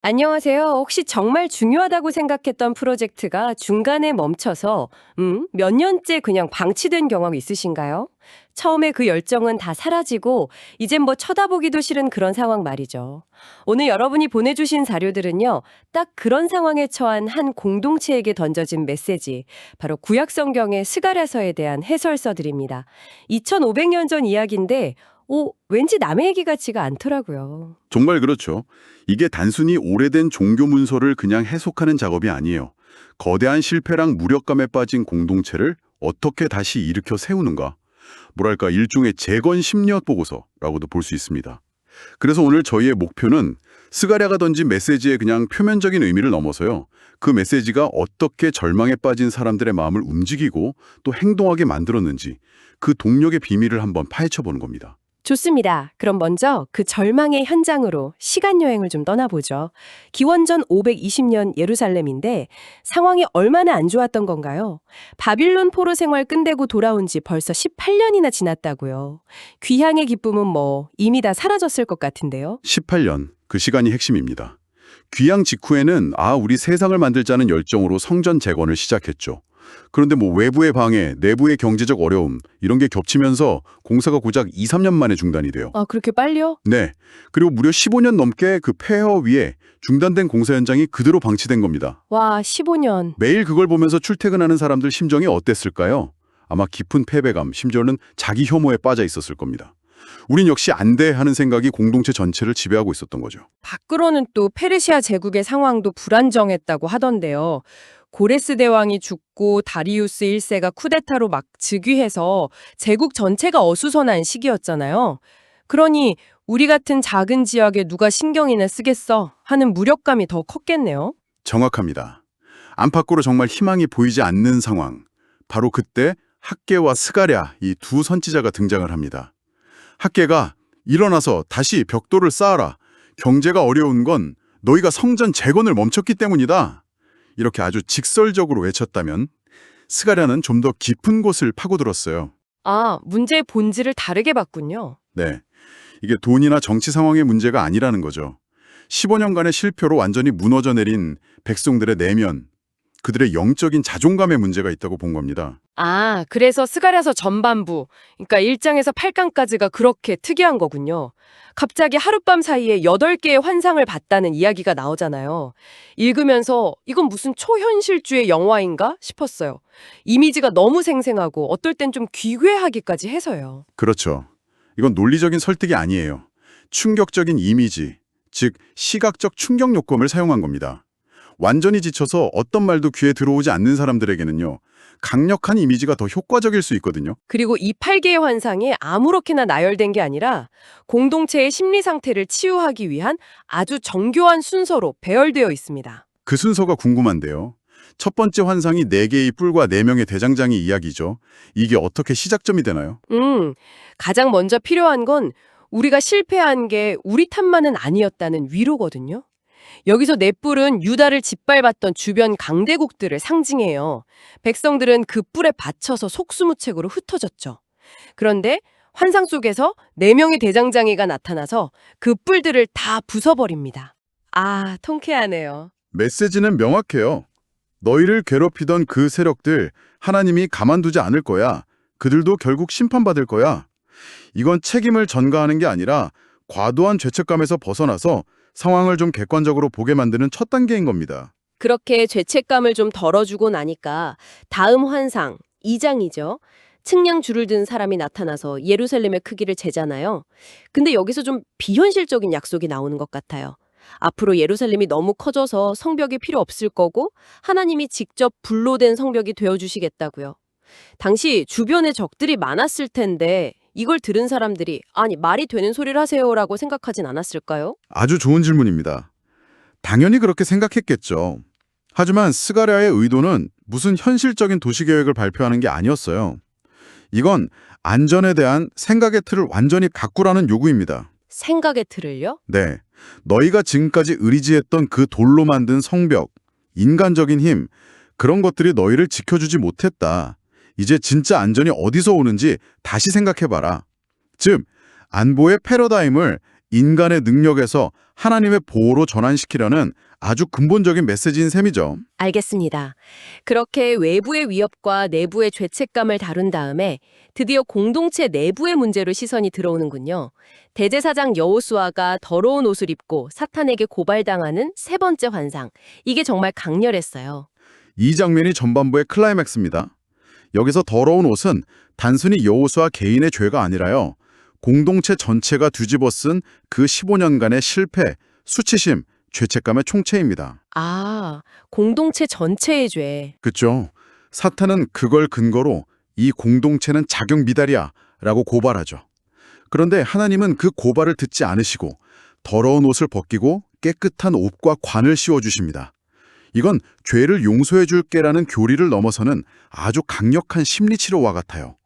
안녕하세요. 혹시 정말 중요하다고 생각했던 프로젝트가 중간에 멈춰서, 몇 년째 그냥 방치된 경험 있으신가요? 처음에 그 열정은 다 사라지고, 이젠 뭐 쳐다보기도 싫은 그런 상황 말이죠. 오늘 여러분이 보내주신 자료들은요, 딱 그런 상황에 처한 한 공동체에게 던져진 메시지, 바로 구약성경의 스가랴서에 대한 해설서들입니다. 2500년 전 이야기인데, 왠지 남의 얘기 같지가 않더라고요. 정말 그렇죠. 이게 단순히 오래된 종교 문서를 그냥 해석하는 작업이 아니에요. 거대한 실패랑 무력감에 빠진 공동체를 어떻게 다시 일으켜 세우는가. 뭐랄까 일종의 재건 심리학 보고서라고도 볼 수 있습니다. 그래서 오늘 저희의 목표는 스가랴가 던진 메시지의 그냥 표면적인 의미를 넘어서요. 그 메시지가 어떻게 절망에 빠진 사람들의 마음을 움직이고 또 행동하게 만들었는지 그 동력의 비밀을 한번 파헤쳐 보는 겁니다. 좋습니다. 그럼 먼저 그 절망의 현장으로 시간 여행을 좀 떠나보죠. 기원전 520년 예루살렘인데 상황이 얼마나 안 좋았던 건가요? 바빌론 포로 생활 끝내고 돌아온 지 벌써 18년이나 지났다고요. 귀향의 기쁨은 뭐 이미 다 사라졌을 것 같은데요. 18년, 그 시간이 핵심입니다. 귀향 직후에는 우리 세상을 만들자는 열정으로 성전 재건을 시작했죠. 그런데 뭐 외부의 방해, 내부의 경제적 어려움 이런 게 겹치면서 공사가 고작 2, 3년 만에 중단이 돼요. 아, 그렇게 빨리요? 네. 그리고 무려 15년 넘게 그 폐허 위에 중단된 공사 현장이 그대로 방치된 겁니다. 와, 15년. 매일 그걸 보면서 출퇴근하는 사람들 심정이 어땠을까요? 아마 깊은 패배감, 심지어는 자기 혐오에 빠져 있었을 겁니다. 우린 역시 안 돼 하는 생각이 공동체 전체를 지배하고 있었던 거죠. 밖으로는 또 페르시아 제국의 상황도 불안정했다고 하던데요. 고레스 대왕이 죽고 다리우스 1세가 쿠데타로 막 즉위해서 제국 전체가 어수선한 시기였잖아요. 그러니 우리 같은 작은 지역에 누가 신경이나 쓰겠어 하는 무력감이 더 컸겠네요. 정확합니다. 안팎으로 정말 희망이 보이지 않는 상황. 바로 그때 학계와 스가랴 이 두 선지자가 등장을 합니다. 학계가 일어나서 다시 벽돌을 쌓아라. 경제가 어려운 건 너희가 성전 재건을 멈췄기 때문이다. 이렇게 아주 직설적으로 외쳤다면 스가랴는 좀 더 깊은 곳을 파고들었어요. 아, 문제의 본질을 다르게 봤군요. 네, 이게 돈이나 정치 상황의 문제가 아니라는 거죠. 15년간의 실패로 완전히 무너져 내린 백성들의 내면, 그들의 영적인 자존감의 문제가 있다고 본 겁니다. 아, 그래서 스가랴서 전반부, 그러니까 1장에서 8강까지가 그렇게 특이한 거군요. 갑자기 하룻밤 사이에 8개의 환상을 봤다는 이야기가 나오잖아요. 읽으면서 이건 무슨 초현실주의 영화인가 싶었어요. 이미지가 너무 생생하고 어떨 땐 좀 기괴하기까지 해서요. 그렇죠. 이건 논리적인 설득이 아니에요. 충격적인 이미지, 즉 시각적 충격 요건을 사용한 겁니다. 완전히 지쳐서 어떤 말도 귀에 들어오지 않는 사람들에게는요. 강력한 이미지가 더 효과적일 수 있거든요. 그리고 이 8개의 환상이 아무렇게나 나열된 게 아니라 공동체의 심리 상태를 치유하기 위한 아주 정교한 순서로 배열되어 있습니다. 그 순서가 궁금한데요. 첫 번째 환상이 4개의 뿔과 4명의 대장장이 이야기죠. 이게 어떻게 시작점이 되나요? 가장 먼저 필요한 건 우리가 실패한 게 우리 탓만은 아니었다는 위로거든요. 여기서 넷뿔은 유다를 짓밟았던 주변 강대국들을 상징해요. 백성들은 그 뿔에 받쳐서 속수무책으로 흩어졌죠. 그런데 환상 속에서 4명의 대장장이가 나타나서 그 뿔들을 다 부숴버립니다. 아, 통쾌하네요. 메시지는 명확해요. 너희를 괴롭히던 그 세력들 하나님이 가만두지 않을 거야. 그들도 결국 심판받을 거야. 이건 책임을 전가하는 게 아니라 과도한 죄책감에서 벗어나서 상황을 좀 객관적으로 보게 만드는 첫 단계인 겁니다. 그렇게 죄책감을 좀 덜어주고 나니까 다음 환상, 2장이죠. 측량 줄을 든 사람이 나타나서 예루살렘의 크기를 재잖아요. 근데 여기서 좀 비현실적인 약속이 나오는 것 같아요. 앞으로 예루살렘이 너무 커져서 성벽이 필요 없을 거고 하나님이 직접 불로 된 성벽이 되어주시겠다고요. 당시 주변에 적들이 많았을 텐데 이걸 들은 사람들이 아니 말이 되는 소리를 하세요라고 생각하진 않았을까요? 아주 좋은 질문입니다. 당연히 그렇게 생각했겠죠. 하지만 스가랴의 의도는 무슨 현실적인 도시계획을 발표하는 게 아니었어요. 이건 안전에 대한 생각의 틀을 완전히 바꾸라는 요구입니다. 생각의 틀을요? 네, 너희가 지금까지 의지했던 그 돌로 만든 성벽, 인간적인 힘, 그런 것들이 너희를 지켜주지 못했다. 이제 진짜 안전이 어디서 오는지 다시 생각해봐라. 즉, 안보의 패러다임을 인간의 능력에서 하나님의 보호로 전환시키려는 아주 근본적인 메시지인 셈이죠. 알겠습니다. 그렇게 외부의 위협과 내부의 죄책감을 다룬 다음에 드디어 공동체 내부의 문제로 시선이 들어오는군요. 대제사장 여호수아가 더러운 옷을 입고 사탄에게 고발당하는 세 번째 환상. 이게 정말 강렬했어요. 이 장면이 전반부의 클라이맥스입니다. 여기서 더러운 옷은 단순히 여호수아 개인의 죄가 아니라요. 공동체 전체가 뒤집어쓴 그 15년간의 실패, 수치심, 죄책감의 총체입니다. 아, 공동체 전체의 죄. 그렇죠. 사탄은 그걸 근거로 이 공동체는 자격 미달이야 라고 고발하죠. 그런데 하나님은 그 고발을 듣지 않으시고 더러운 옷을 벗기고 깨끗한 옷과 관을 씌워주십니다. 이건 죄를 용서해 줄게라는 교리를 넘어서는 아주 강력한 심리치료와 같아요.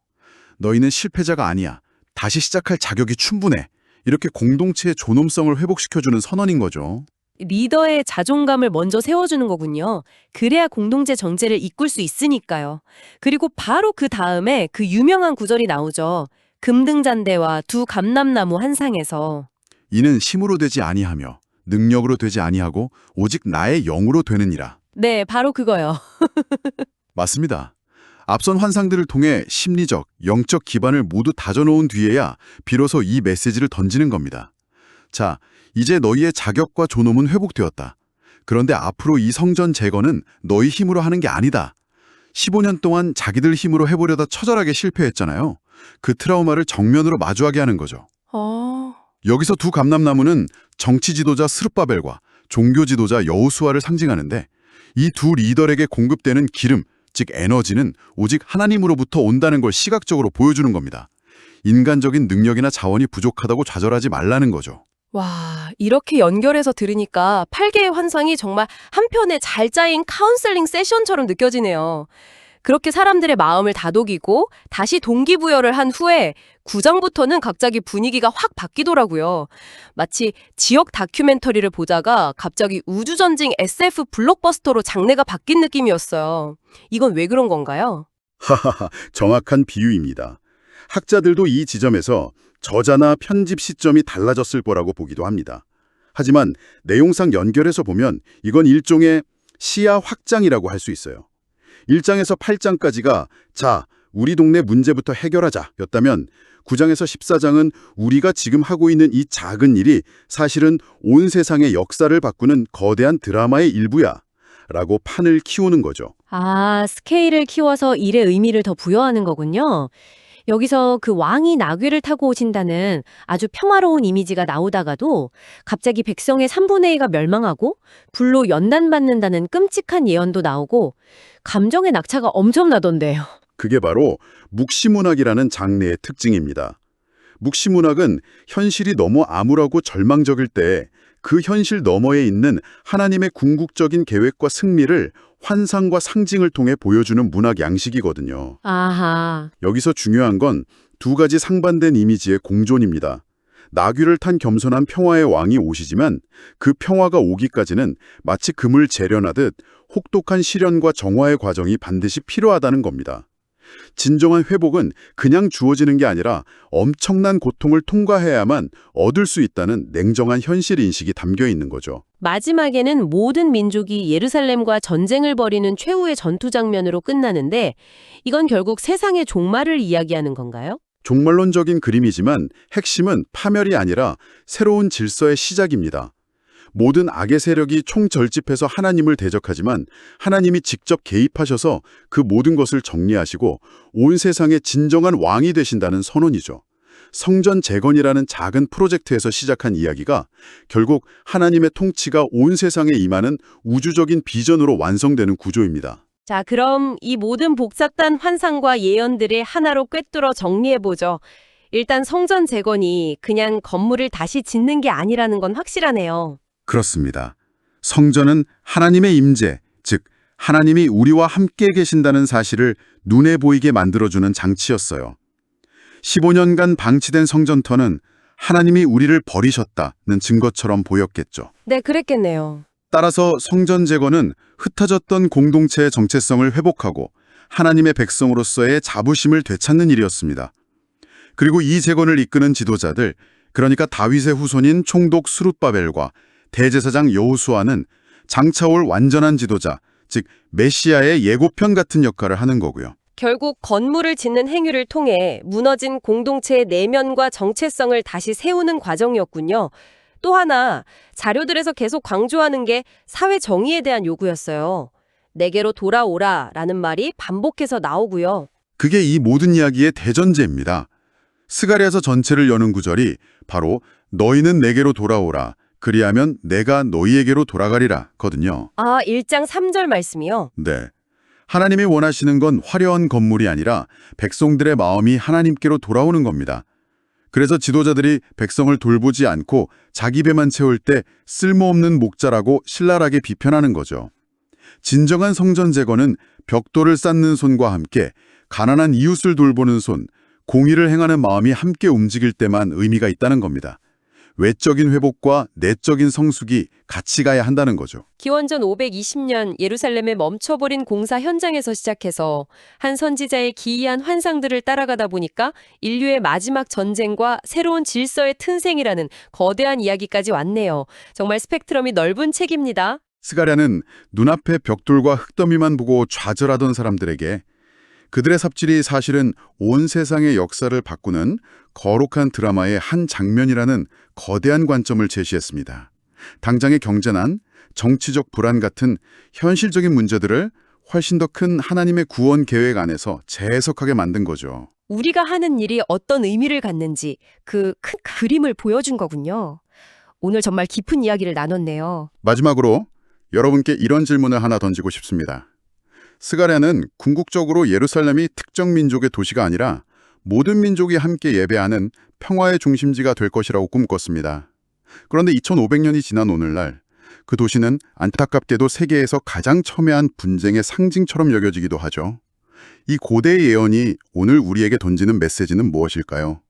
너희는 실패자가 아니야. 다시 시작할 자격이 충분해. 이렇게 공동체의 존엄성을 회복시켜주는 선언인 거죠. 리더의 자존감을 먼저 세워주는 거군요. 그래야 공동체 정체를 이끌 수 있으니까요. 그리고 바로 그 다음에 그 유명한 구절이 나오죠. 금등잔대와 두 감람나무 한 상에서. 이는 힘으로 되지 아니하며 능력으로 되지 아니하고 오직 나의 영으로 되느니라. 네, 바로 그거요. 맞습니다. 앞선 환상들을 통해 심리적, 영적 기반을 모두 다져놓은 뒤에야 비로소 이 메시지를 던지는 겁니다. 자, 이제 너희의 자격과 존엄은 회복되었다. 그런데 앞으로 이 성전 재건은 너희 힘으로 하는 게 아니다. 15년 동안 자기들 힘으로 해보려다 처절하게 실패했잖아요. 그 트라우마를 정면으로 마주하게 하는 거죠. 여기서 두 감람나무는 정치 지도자 스룹바벨과 종교 지도자 여호수아를 상징하는데 이 두 리더에게 공급되는 기름, 즉 에너지는 오직 하나님으로부터 온다는 걸 시각적으로 보여주는 겁니다. 인간적인 능력이나 자원이 부족하다고 좌절하지 말라는 거죠. 와, 이렇게 연결해서 들으니까 8개의 환상이 정말 한편의 잘 짜인 카운셀링 세션처럼 느껴지네요. 그렇게 사람들의 마음을 다독이고 다시 동기부여를 한 후에 9장부터는 갑자기 분위기가 확 바뀌더라고요. 마치 지역 다큐멘터리를 보다가 갑자기 우주전쟁 SF 블록버스터로 장르가 바뀐 느낌이었어요. 이건 왜 그런 건가요? 하하하, 정확한 비유입니다. 학자들도 이 지점에서 저자나 편집 시점이 달라졌을 거라고 보기도 합니다. 하지만 내용상 연결해서 보면 이건 일종의 시야 확장이라고 할 수 있어요. 1장에서 8장까지가 자, 우리 동네 문제부터 해결하자 였다면 9장에서 14장은 우리가 지금 하고 있는 이 작은 일이 사실은 온 세상의 역사를 바꾸는 거대한 드라마의 일부야 라고 판을 키우는 거죠. 아, 스케일을 키워서 일의 의미를 더 부여하는 거군요. 여기서 그 왕이 나귀를 타고 오신다는 아주 평화로운 이미지가 나오다가도 갑자기 백성의 3분의 2가 멸망하고 불로 연단받는다는 끔찍한 예언도 나오고 감정의 낙차가 엄청나던데요. 그게 바로 묵시문학이라는 장르의 특징입니다. 묵시문학은 현실이 너무 암울하고 절망적일 때 그 현실 너머에 있는 하나님의 궁극적인 계획과 승리를 환상과 상징을 통해 보여주는 문학 양식이거든요. 아하. 여기서 중요한 건 두 가지 상반된 이미지의 공존입니다. 나귀를 탄 겸손한 평화의 왕이 오시지만 그 평화가 오기까지는 마치 금을 재련하듯 혹독한 시련과 정화의 과정이 반드시 필요하다는 겁니다. 진정한 회복은 그냥 주어지는 게 아니라 엄청난 고통을 통과해야만 얻을 수 있다는 냉정한 현실 인식이 담겨 있는 거죠. 마지막에는 모든 민족이 예루살렘과 전쟁을 벌이는 최후의 전투 장면으로 끝나는데 이건 결국 세상의 종말을 이야기하는 건가요? 종말론적인 그림이지만 핵심은 파멸이 아니라 새로운 질서의 시작입니다. 모든 악의 세력이 총절집해서 하나님을 대적하지만 하나님이 직접 개입하셔서 그 모든 것을 정리하시고 온 세상의 진정한 왕이 되신다는 선언이죠. 성전 재건이라는 작은 프로젝트에서 시작한 이야기가 결국 하나님의 통치가 온 세상에 임하는 우주적인 비전으로 완성되는 구조입니다. 자, 그럼 이 모든 복잡한 환상과 예언들을 하나로 꿰뚫어 정리해보죠. 일단 성전 재건이 그냥 건물을 다시 짓는 게 아니라는 건 확실하네요. 그렇습니다. 성전은 하나님의 임재, 즉 하나님이 우리와 함께 계신다는 사실을 눈에 보이게 만들어주는 장치였어요. 15년간 방치된 성전터는 하나님이 우리를 버리셨다는 증거처럼 보였겠죠. 네, 그랬겠네요. 따라서 성전 재건은 흩어졌던 공동체의 정체성을 회복하고 하나님의 백성으로서의 자부심을 되찾는 일이었습니다. 그리고 이 재건을 이끄는 지도자들, 그러니까 다윗의 후손인 총독 스룹바벨과 대제사장 여호수아는 장차 올 완전한 지도자, 즉 메시아의 예고편 같은 역할을 하는 거고요. 결국 건물을 짓는 행위를 통해 무너진 공동체의 내면과 정체성을 다시 세우는 과정이었군요. 또 하나, 자료들에서 계속 강조하는 게 사회 정의에 대한 요구였어요. 내게로 돌아오라 라는 말이 반복해서 나오고요. 그게 이 모든 이야기의 대전제입니다. 스가랴서 전체를 여는 구절이 바로 너희는 내게로 돌아오라, 그리하면 내가 너희에게로 돌아가리라 거든요. 1장 3절 말씀이요. 네. 하나님이 원하시는 건 화려한 건물이 아니라 백성들의 마음이 하나님께로 돌아오는 겁니다. 그래서 지도자들이 백성을 돌보지 않고 자기 배만 채울 때 쓸모없는 목자라고 신랄하게 비편하는 거죠. 진정한 성전 제거는 벽돌을 쌓는 손과 함께 가난한 이웃을 돌보는 손, 공의를 행하는 마음이 함께 움직일 때만 의미가 있다는 겁니다. 외적인 회복과 내적인 성숙이 같이 가야 한다는 거죠. 기원전 520년 예루살렘에 멈춰버린 공사 현장에서 시작해서 한 선지자의 기이한 환상들을 따라가다 보니까 인류의 마지막 전쟁과 새로운 질서의 튼생이라는 거대한 이야기까지 왔네요. 정말 스펙트럼이 넓은 책입니다. 스가랴는 눈앞에 벽돌과 흙더미만 보고 좌절하던 사람들에게 그들의 삽질이 사실은 온 세상의 역사를 바꾸는 거룩한 드라마의 한 장면이라는 거대한 관점을 제시했습니다. 당장의 경제난, 정치적 불안 같은 현실적인 문제들을 훨씬 더 큰 하나님의 구원 계획 안에서 재해석하게 만든 거죠. 우리가 하는 일이 어떤 의미를 갖는지 그 큰 그림을 보여준 거군요. 오늘 정말 깊은 이야기를 나눴네요. 마지막으로 여러분께 이런 질문을 하나 던지고 싶습니다. 스가랴는 궁극적으로 예루살렘이 특정 민족의 도시가 아니라 모든 민족이 함께 예배하는 평화의 중심지가 될 것이라고 꿈꿨습니다. 그런데 2500년이 지난 오늘날 그 도시는 안타깝게도 세계에서 가장 첨예한 분쟁의 상징처럼 여겨지기도 하죠. 이 고대의 예언이 오늘 우리에게 던지는 메시지는 무엇일까요?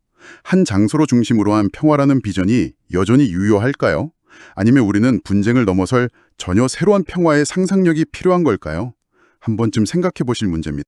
한 장소로 중심으로 한 평화라는 비전이 여전히 유효할까요? 아니면 우리는 분쟁을 넘어설 전혀 새로운 평화의 상상력이 필요한 걸까요? 한 번쯤 생각해 보실 문제입니다.